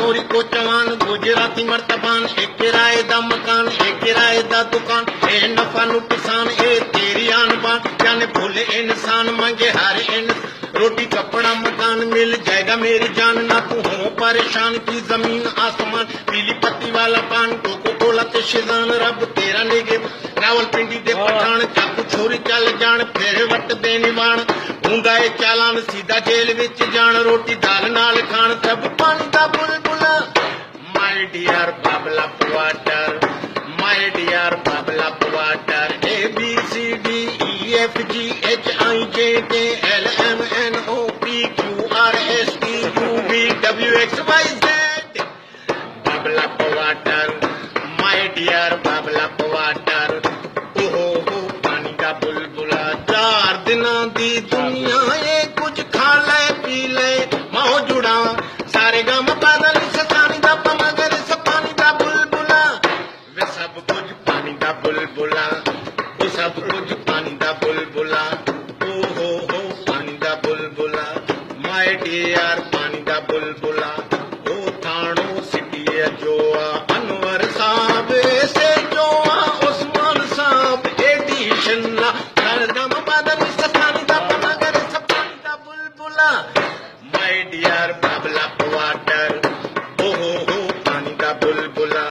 लाहौरी को चवान गुजराती मर्तबान एक किराए दा मकान एक किराए दा दुकान ए नफा नुकसान ए तेरी आन बान जाने भूले इंसान मंगे हर इंसान रोटी कपड़ा मकान मिल जाएगा मेरी जान ना तू हो परेशान की जमीन आसमान पीली पत्ती वाला पान कोको कोला ते शिजान रब तेरा नेगे रावलपिंडी दे पठान चाकू छोरी चल जान फिर वट दे निवाण हुंदा ए चालान सीधा जेल विच जान रोटी दाल नाल खान सब पानी दा बुलबुला माय डियर बाबला वाटर माय डियर बाबला water A B C D E F G H I J K L M N O P Q R S T U V W X Y Z बाबला water my dear बाबला water ओहो हो पानी का बुलबुला 4 दिनां दी दुनिया ए कुछ खा ले पी ले माहो जुड़ा सारे गम पैदल सतानी दा मगर स पानी दा बुलबुला वे सब कुछ पानी दा बुलबुला वो सब कुछ पानी दा बुलबुला ओहो हो पानी दा बुलबुला माय डियर